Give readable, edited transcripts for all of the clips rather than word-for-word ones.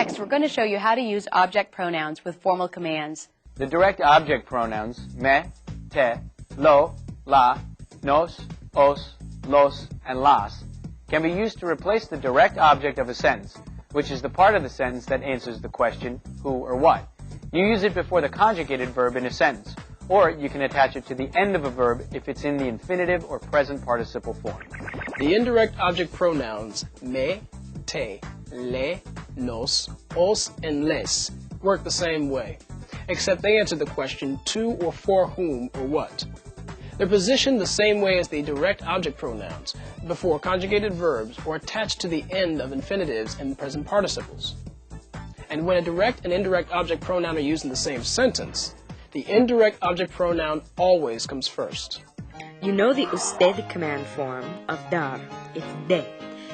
Next, we're going to show you how to use object pronouns with formal commands. The direct object pronouns me, te, lo, la, nos, os, los, and las can be used to replace the direct object of a sentence, which is the part of the sentence that answers the question who or what. You use it before the conjugated verb in a sentence, or you can attach it to the end of a verb if it's in the infinitive or present participle form. The indirect object pronouns me, te, le, nos, os, and les work the same way, except they answer the question to or for whom or what. They're positioned the same way as the direct object pronouns, before conjugated verbs or attached to the end of infinitives and present participles. And when a direct and indirect object pronoun are used in the same sentence, the indirect object pronoun always comes first. You know the usted command form of dar. It's de.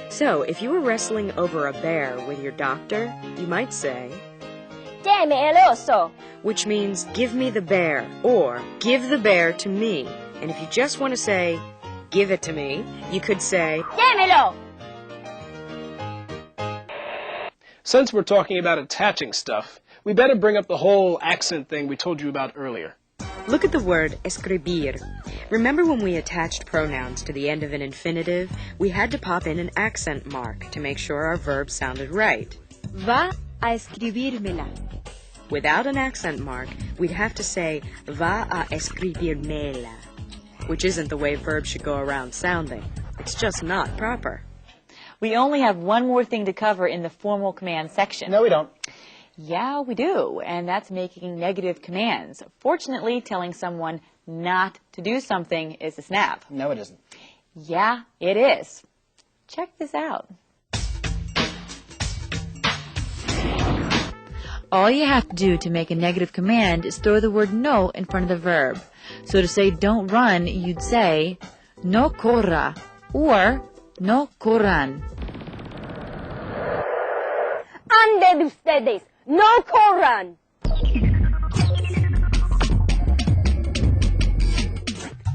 So, if you were wrestling over a bear with your doctor, you might say, Deme el oso. which means give me the bear, or give the bear to me. And if you just want to say, give it to me, you could say, Démelo. Since we're talking about attaching stuff, we better bring up the whole accent thing we told you about earlier. look at the word escribir. Remember when we attached pronouns to the end of an infinitive, we had to pop in an accent mark to make sure our verb sounded right. Va a escribírmela. Without an accent mark, we'd have to say, va a escribirmela, which isn't the way verbs should go around sounding. It's just not proper. We only have one more thing to cover in the formal command section. No, we don't. Yeah, we do, and that's making negative commands. Fortunately, telling someone not to do something is a snap. No, it isn't. Yeah, it is. Check this out. All you have to do to make a negative command is throw the word no in front of the verb. So to say don't run, you'd say no corra or no corran. Ande de ustedes. No corran.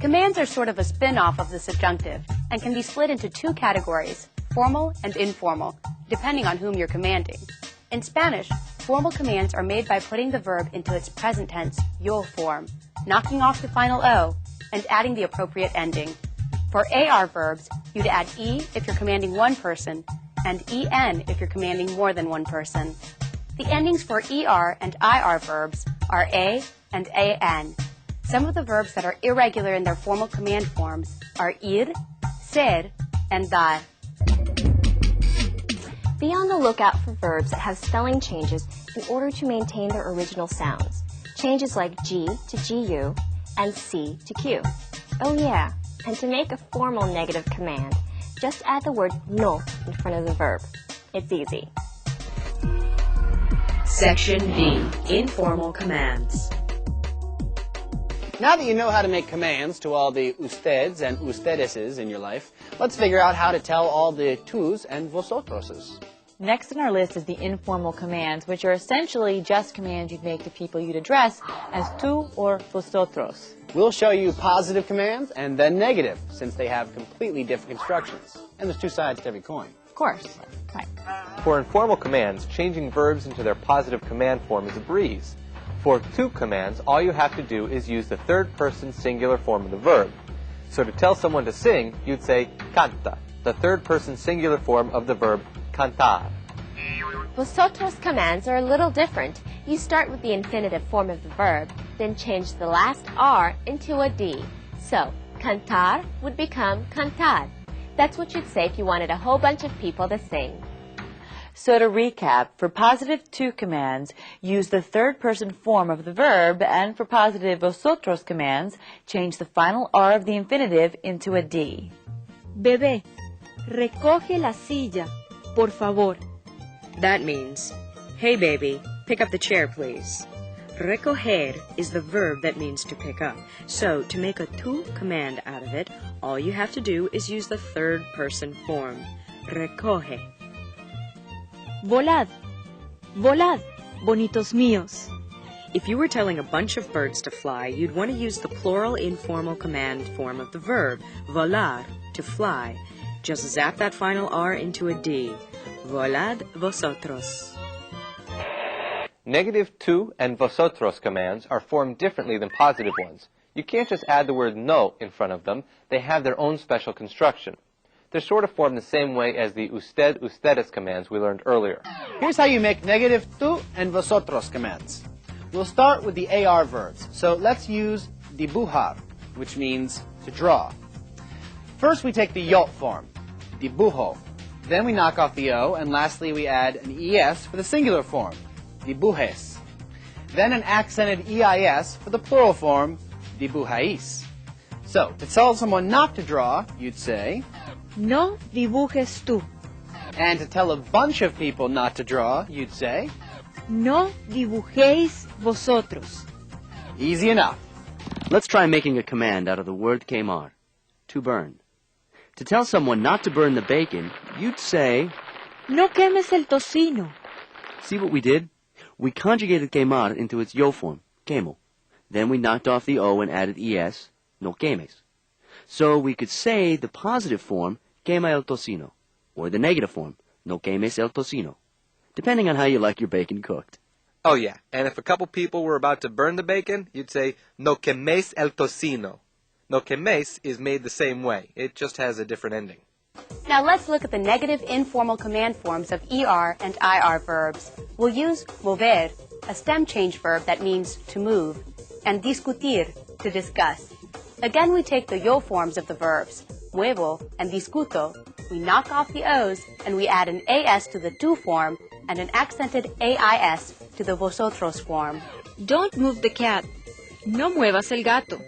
Commands are sort of a spin-off of the subjunctive and can be split into two categories, formal and informal, depending on whom you're commanding. In Spanish, formal commands are made by putting the verb into its present tense, yo form, knocking off the final O, and adding the appropriate ending. For AR verbs, you'd add E if you're commanding one person, and EN if you're commanding more than one person. The endings for ER and IR verbs are A and AN. Some of the verbs that are irregular in their formal command forms are ir, ser, and dar. Be on the lookout for verbs that have spelling changes in order to maintain their original sounds. Changes like G to GU and C to Q. Oh yeah, and to make a formal negative command, just add the word no in front of the verb. It's easy. Section B, informal commands. Now that you know how to make commands to all the usteds and ustedeses in your life, let's figure out how to tell all the tus and vosotroses. Next on our list is the informal commands, which are essentially just commands you'd make to people you'd address as tú or vosotros. We'll show you positive commands and then negative, since they have completely different constructions. And there's two sides to every coin. Of course. Right. For informal commands, changing verbs into their positive command form is a breeze. For to commands, all you have to do is use the third-person singular form of the verb. So to tell someone to sing, you'd say canta, the third-person singular form of the verb cantar. Vosotros commands are a little different. You start with the infinitive form of the verb, then change the last R into a D. So, cantar would become cantar. That's what you'd say if you wanted a whole bunch of people to sing. So to recap, for positive to commands, use the third-person form of the verb, and for positive vosotros commands, change the final R of the infinitive into a D. Bebé, recoge la silla, por favor. That means, hey baby, pick up the chair please. Recoger is the verb that means to pick up. So to make a to command out of it, all you have to do is use the third-person form, recoge. Volad, volad, bonitos míos. If you were telling a bunch of birds to fly, you'd want to use the plural informal command form of the verb, volar, to fly. Just zap that final R into a D. Volad vosotros. Negative tu and vosotros commands are formed differently than positive ones. You can't just add the word no in front of them. They have their own special construction. They're sort of formed the same way as the usted, ustedes commands we learned earlier. Here's how you make negative tu and vosotros commands. We'll start with the AR verbs. So let's use dibujar, which means to draw. First we take the yo form, dibujo. Then we knock off the O, and lastly we add an ES for the singular form, dibujes. Then an accented EIS for the plural form, dibujais. So, to tell someone not to draw, you'd say, No dibujes tú. and to tell a bunch of people not to draw, you'd say, No dibujéis vosotros. easy enough. Let's try making a command out of the word quemar, to burn. To tell someone not to burn the bacon, you'd say, No quemes el tocino. see what we did? We conjugated quemar into its yo form, quemo. Then we knocked off the O and added es, no quemes. So we could say the positive form, quema el tocino, or the negative form, no quemes el tocino, depending on how you like your bacon cooked. Oh yeah, and if a couple people were about to burn the bacon, you'd say, no quemes el tocino. No quemes is made the same way. It just has a different ending. Now let's look at the negative informal command forms of ER and IR verbs. We'll use mover, a stem change verb that means to move, and discutir, to discuss. Again, we take the yo forms of the verbs, muevo and discuto. We knock off the O's and we add an AS to the tu form and an accented AIS to the vosotros form. Don't move the cat. No muevas el gato.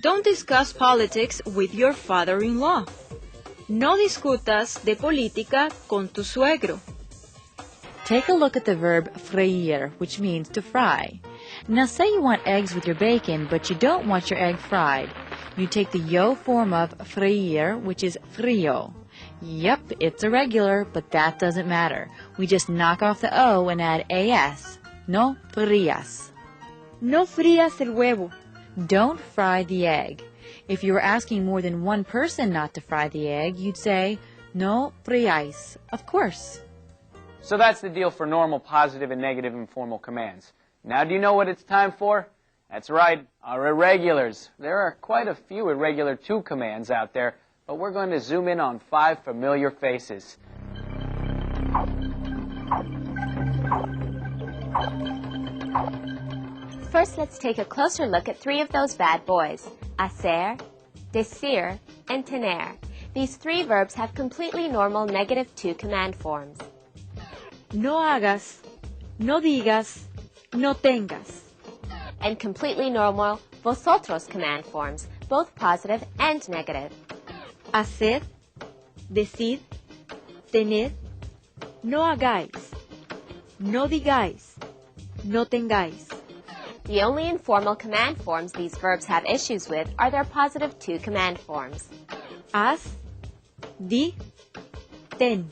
Don't discuss politics with your father-in-law. No discutas de política con tu suegro. Take a look at the verb freír, which means to fry. Now say you want eggs with your bacon, but you don't want your egg fried. You take the yo form of freír, which is frío. Yep, it's irregular, but that doesn't matter. We just knock off the O and add AS. No frías. No frías el huevo. Don't fry the egg. If you were asking more than one person not to fry the egg, you'd say, no friáis, of course. So that's the deal for normal, positive, and negative informal commands. Now do you know what it's time for? That's right, our irregulars. There are quite a few irregular tu commands out there, but we're going to zoom in on 5 familiar faces. First, let's take a closer look at 3 of those bad boys, hacer, decir, and tener. These 3 verbs have completely normal negative tu command forms. No hagas. No digas. No tengas. And completely normal vosotros command forms, both positive and negative. Hacer, decir, tener. No hagáis. No digáis. No tengáis. The only informal command forms these verbs have issues with are their positive tu command forms. Haz, di, ten.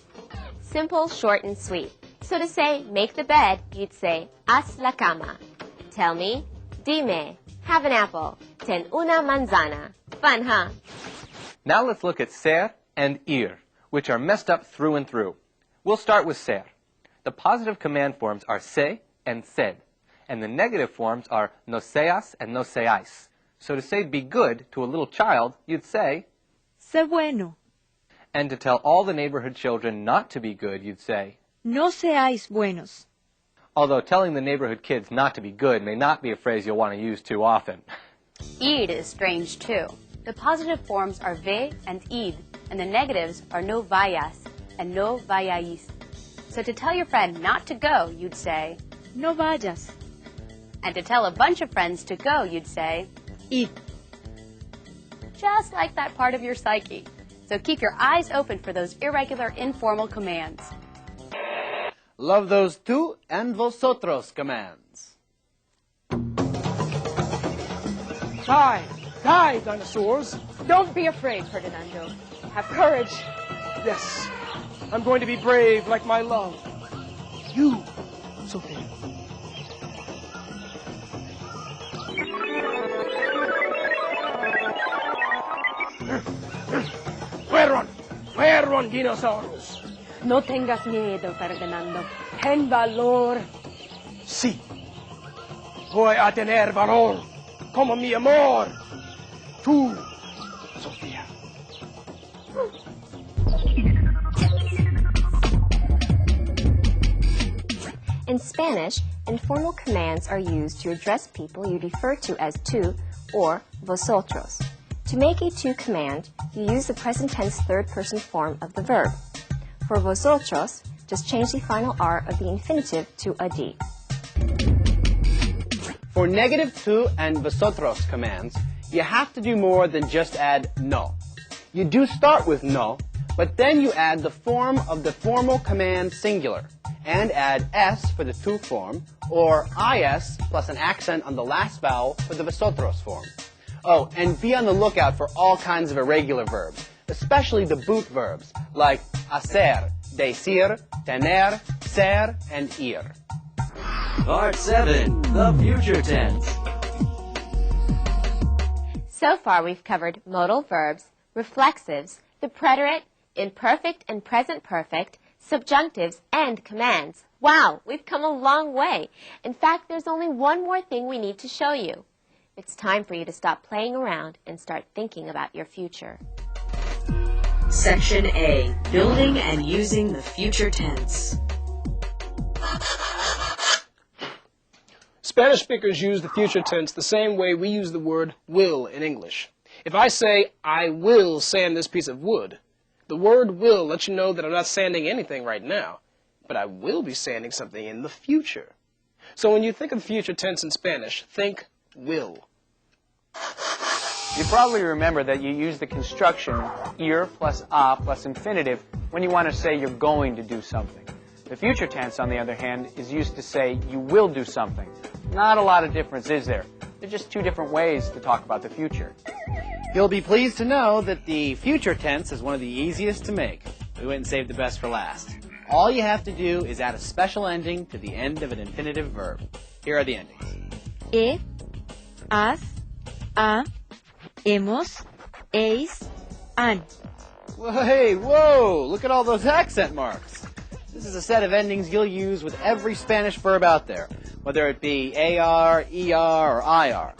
Simple, short, and sweet. So to say, make the bed, you'd say, haz la cama. Tell me, dime, have an apple. Ten una manzana. Fun, huh? Now let's look at ser and ir, which are messed up through and through. We'll start with ser. The positive command forms are se and sed, and the negative forms are no seas and no seáis. So to say be good to a little child, you'd say, Sé bueno. and to tell all the neighborhood children not to be good, you'd say, No seáis buenos. although telling the neighborhood kids not to be good may not be a phrase you'll want to use too often. Id is strange too. The positive forms are ve and id, and the negatives are no vayas and no vayáis. So to tell your friend not to go, you'd say, No vayas. and to tell a bunch of friends to go, you'd say, Id. just like that part of your psyche. So keep your eyes open for those irregular informal commands. Love those tu and vosotros commands. Die! Die, dinosaurs! Don't be afraid, Ferdinando. Have courage. Yes, I'm going to be brave like my love. You, Sophia. Where run, dinosaurs? No tengas miedo, Ferdinando. Ten valor. Sí. Voy a tener valor como mi amor. Tú, Sofía. In Spanish, informal commands are used to address people you refer to as tú or vosotros. To make a tú command, you use the present tense third-person form of the verb. For vosotros, just change the final R of the infinitive to a D. For negative tú and vosotros commands, you have to do more than just add no. You do start with no, but then you add the form of the formal command singular, and add s for the tú form, or is plus an accent on the last vowel for the vosotros form. Oh, and be on the lookout for all kinds of irregular verbs, especially the boot verbs, like hacer, decir, tener, ser, and ir. Part 7, the future tense. So far we've covered modal verbs, reflexives, the preterite, imperfect and present perfect, subjunctives, and commands. Wow, we've come a long way. In fact, there's only one more thing we need to show you. It's time for you to stop playing around and start thinking about your future. Section A, building and using the future tense. Spanish speakers use the future tense the same way we use the word will in English. If I say, I will sand this piece of wood, the word will lets you know that I'm not sanding anything right now, but I will be sanding something in the future. So when you think of the future tense in Spanish, think will. You probably remember that you use the construction ir plus a plus infinitive when you want to say you're going to do something. The future tense, on the other hand, is used to say you will do something. Not a lot of difference, is there? They're just two different ways to talk about the future. You'll be pleased to know that the future tense is one of the easiest to make. We went and saved the best for last. All you have to do is add a special ending to the end of an infinitive verb. Here are the endings. has, a, hemos, eis, han. Well, hey, whoa! Look at all those accent marks. This is a set of endings you'll use with every Spanish verb out there, whether it be AR, ER, or IR.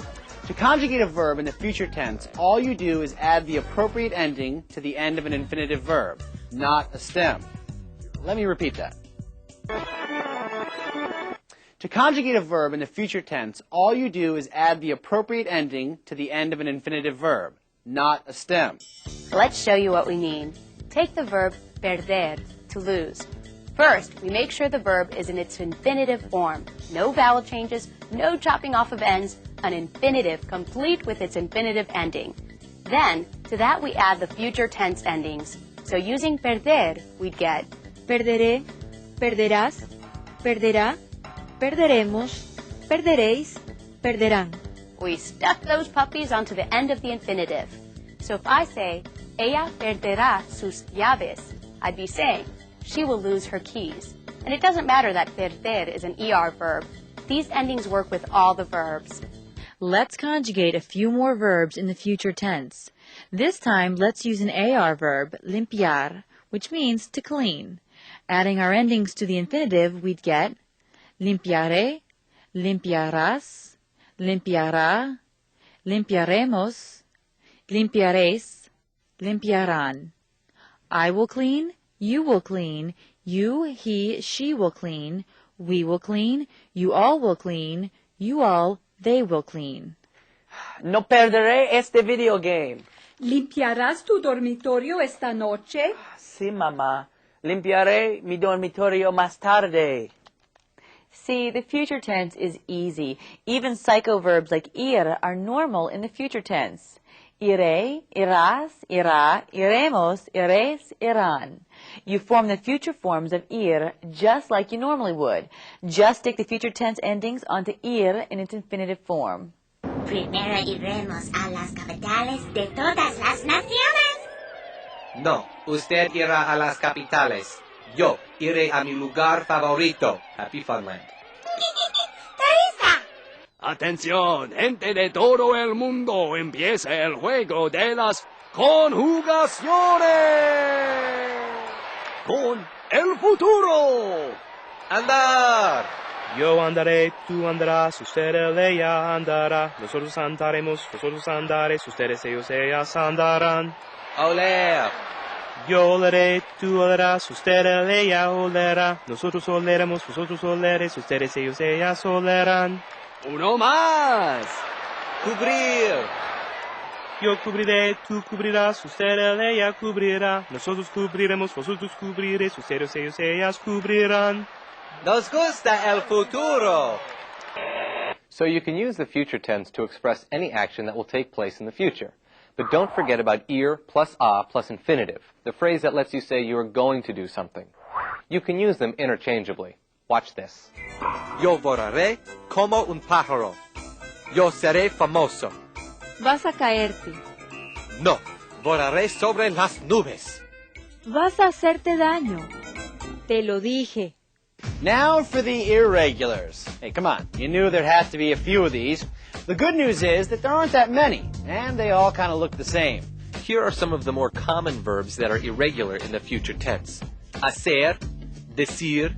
To conjugate a verb in the future tense, all you do is add the appropriate ending to the end of an infinitive verb, not a stem. Let me repeat that. To conjugate a verb in the future tense, all you do is add the appropriate ending to the end of an infinitive verb, not a stem. Let's show you what we mean. Take the verb perder, to lose. First, we make sure the verb is in its infinitive form. No vowel changes, no chopping off of ends, an infinitive complete with its infinitive ending. Then, to that we add the future tense endings. So using perder, we'd get Perderé, perderás, perderá, perderemos, perderéis, perderán. we stuck those puppies onto the end of the infinitive. So if I say, ella perderá sus llaves, I'd be saying, she will lose her keys. And it doesn't matter that perder is an ER verb. These endings work with all the verbs. Let's conjugate a few more verbs in the future tense. This time, let's use an AR verb, limpiar, which means to clean. Adding our endings to the infinitive, we'd get limpiaré, limpiarás, limpiará, limpiaremos, limpiaréis, limpiarán. I will clean, you will clean, you, he, she will clean, we will clean, you all will clean, you all, they will clean. No perderé este video game. ¿Limpiarás tu dormitorio esta noche? Sí, mamá. Limpiaré mi dormitorio más tarde. See, the future tense is easy. Even psychoverbs like ir are normal in the future tense. Iré, irás, irá, iremos, iréis, irán. You form the future forms of ir just like you normally would. Just stick the future tense endings onto ir in its infinitive form. Primero iremos a las capitales de todas las naciones. No, usted irá a las capitales. Yo iré a mi lugar favorito, Happy Funland. ¡Teresa! Atención, gente de todo el mundo, empieza el juego de las conjugaciones. Con el futuro. Andar, Yo andaré, tú andarás, usted ella andará. Nosotros andaremos, vosotros andaréis, ustedes ellos ellas andarán. Ole. Yo oleré, tú olerás, usted ella olerá. Nosotros oleremos, vosotros oleréis, ustedes ellos ellas olerán. Uno más. Cubrir. Yo cubriré, tú cubrirás, usted ella cubrirá. Nosotros cubriremos, vosotros cubriréis, ustedes ellos ellas cubrirán. Nos gusta el futuro. So you can use the future tense to express any action that will take place in the future. But don't forget about ir plus a plus infinitive, the phrase that lets you say you are going to do something. You can use them interchangeably. Watch this. Yo volaré como un pájaro. Yo seré famoso. Vas a caerte. No, volaré sobre las nubes. Vas a hacerte daño. Te lo dije. Now for the irregulars. Hey, come on. You knew there had to be a few of these. The good news is that there aren't that many, and they all kind of look the same. Here are some of the more common verbs that are irregular in the future tense. Hacer, decir,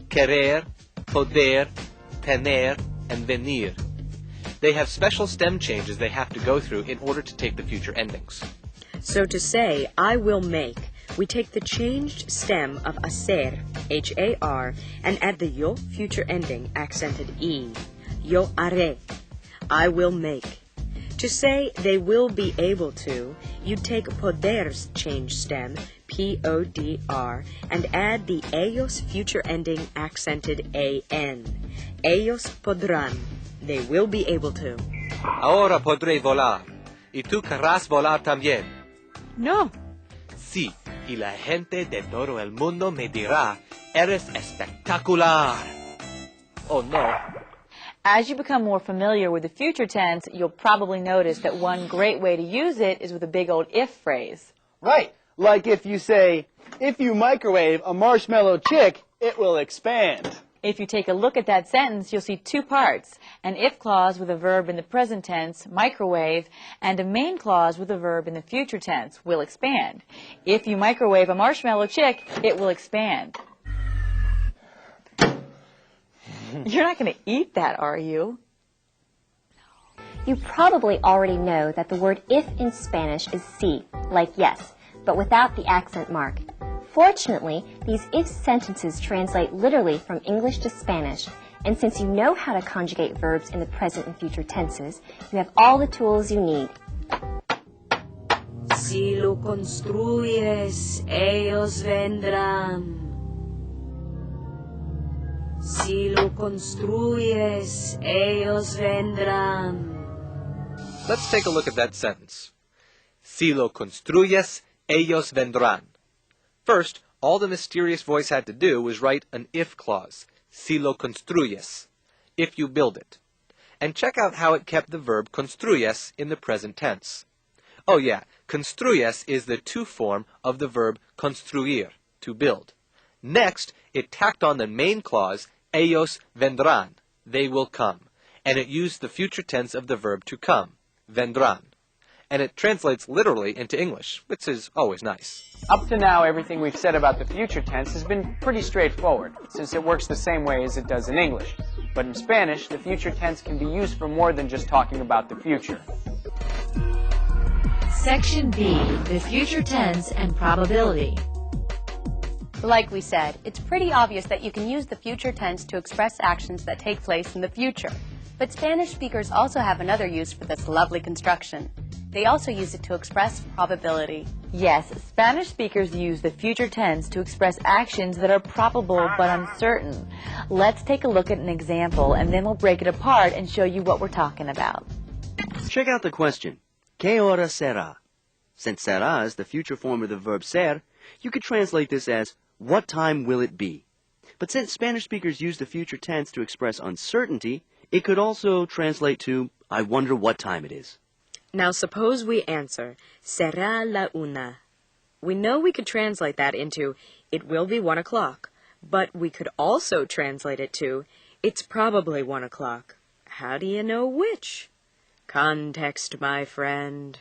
querer, poder, tener, and venir. They have special stem changes they have to go through in order to take the future endings. So to say, I will make, we take the changed stem of hacer, H-A-R, and add the yo future ending, accented E. Yo haré. I will make. To say they will be able to, you take poder's change stem, P-O-D-R, and add the ellos future ending accented A-N. Ellos podrán. They will be able to. Ahora podré volar. Y tú querrás volar también. No. Sí, y la gente de todo el mundo me dirá, eres espectacular. Oh no. As you become more familiar with the future tense, you'll probably notice that one great way to use it is with a big old if phrase. Right. Like if you say, if you microwave a marshmallow chick, it will expand. If you take a look at that sentence, you'll see two parts, an if clause with a verb in the present tense, microwave, and a main clause with a verb in the future tense, will expand. If you microwave a marshmallow chick, it will expand. You're not going to eat that, are you? You probably already know that the word if in Spanish is sí, like yes, but without the accent mark. Fortunately, these if sentences translate literally from English to Spanish, and since you know how to conjugate verbs in the present and future tenses, you have all the tools you need. Si lo construyes, ellos vendrán. Si lo construyes, ellos vendrán. Let's take a look at that sentence. Si lo construyes, ellos vendrán. First, all the mysterious voice had to do was write an if clause, si lo construyes, if you build it. And check out how it kept the verb construyes in the present tense. Oh yeah, construyes is the to form of the verb construir, to build. Next, it tacked on the main clause, ellos vendrán, they will come, and it used the future tense of the verb to come, vendrán. And it translates literally into English, which is always nice. Up to now, everything we've said about the future tense has been pretty straightforward, since it works the same way as it does in English. But in Spanish, the future tense can be used for more than just talking about the future. Section B, the future tense and probability. Like we said, it's pretty obvious that you can use the future tense to express actions that take place in the future. But Spanish speakers also have another use for this lovely construction. They also use it to express probability. Yes, Spanish speakers use the future tense to express actions that are probable but uncertain. Let's take a look at an example, and then we'll break it apart and show you what we're talking about. Check out the question. ¿Qué hora será? Since será is the future form of the verb ser, you could translate this as, what time will it be? But since Spanish speakers use the future tense to express uncertainty, it could also translate to, I wonder what time it is. Now suppose we answer, será la una. We know we could translate that into, it will be 1 o'clock, but we could also translate it to, it's probably 1 o'clock. How do you know which? Context, my friend.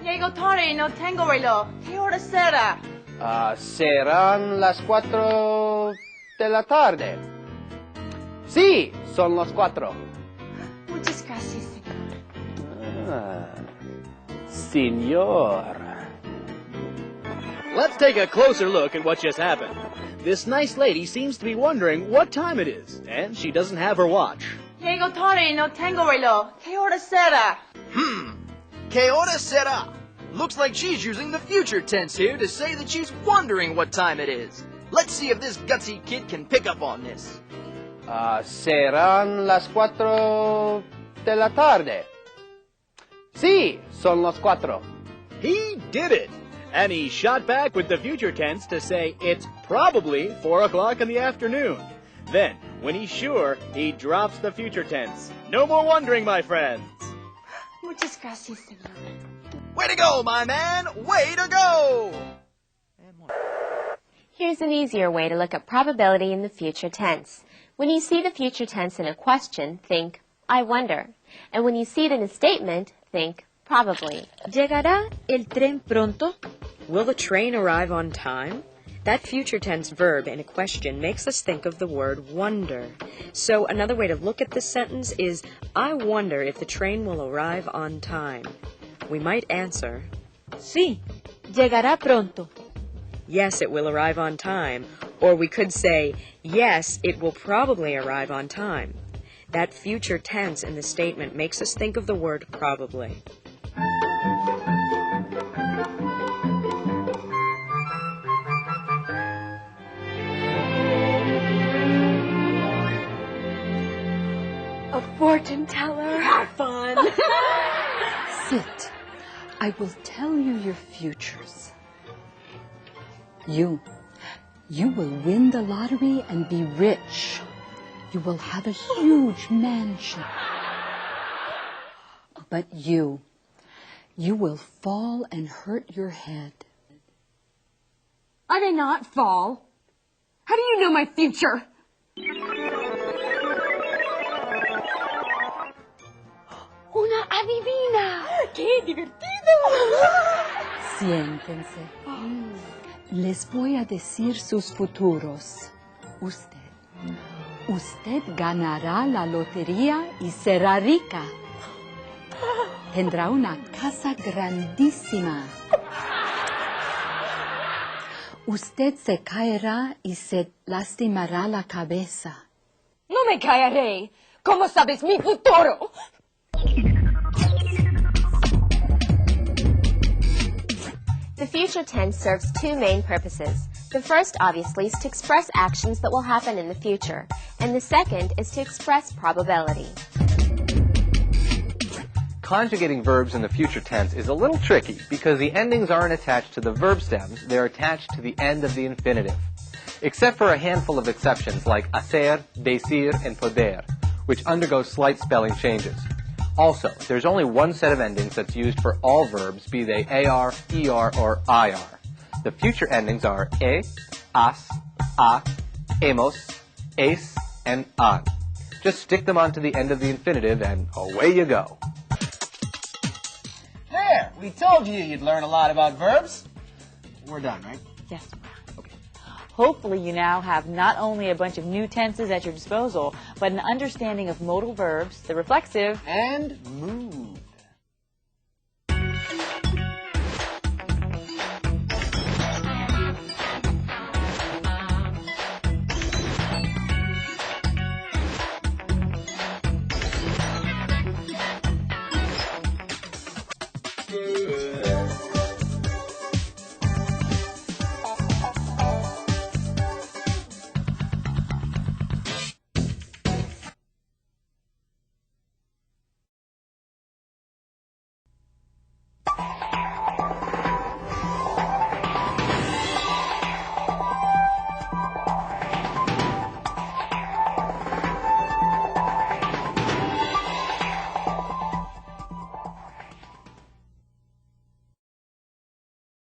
Llego tarde y no tengo reloj. ¿Qué hora será? Serán las 4 de la tarde. Sí, son las 4. Muchas gracias, señor. Señor. Let's take a closer look at what just happened. This nice lady seems to be wondering what time it is, and she doesn't have her watch. Llego tarde y no tengo reloj. ¿Qué hora será? ¿Qué hora será? Looks like she's using the future tense here to say that she's wondering what time it is. Let's see if this gutsy kid can pick up on this. Serán las 4 de la tarde. Sí, son las 4. He did it! And he shot back with the future tense to say it's probably 4 o'clock in the afternoon. Then, when he's sure, he drops the future tense. No more wondering, my friends. Muchas gracias, señor. Way to go, my man! Way to go! Here's an easier way to look at probability in the future tense. When you see the future tense in a question, think, I wonder. And when you see it in a statement, think, probably. ¿Llegará el tren pronto? Will the train arrive on time? That future tense verb in a question makes us think of the word wonder. So another way to look at this sentence is, I wonder if the train will arrive on time. We might answer, Sí, llegará pronto. yes, it will arrive on time. Or we could say, yes, it will probably arrive on time. That future tense in the statement makes us think of the word probably. A fortune teller. How fun! Sit. I will tell you your futures. You will win the lottery and be rich. You will have a huge mansion. But you will fall and hurt your head. I may not fall. How do you know my future? Una adivina. ¡Qué divertido! Siéntense. Les voy a decir sus futuros. Usted ganará la lotería y será rica. Tendrá una casa grandísima. Usted se caerá y se lastimará la cabeza. No me caeré. ¿Cómo sabes mi futuro? The future tense serves two main purposes. The first, obviously, is to express actions that will happen in the future, and the second is to express probability. Conjugating verbs in the future tense is a little tricky because the endings aren't attached to the verb stems, they're attached to the end of the infinitive. Except for a handful of exceptions like hacer, decir, and poder, which undergo slight spelling changes. Also, there's only one set of endings that's used for all verbs, be they AR, ER, or IR. The future endings are as, a, hemos, es, and an. Just stick them onto the end of the infinitive and away you go. There! We told you you'd learn a lot about verbs. We're done, right? Yes. Okay. Hopefully you now have not only a bunch of new tenses at your disposal, but an understanding of modal verbs, the reflexive, and mood.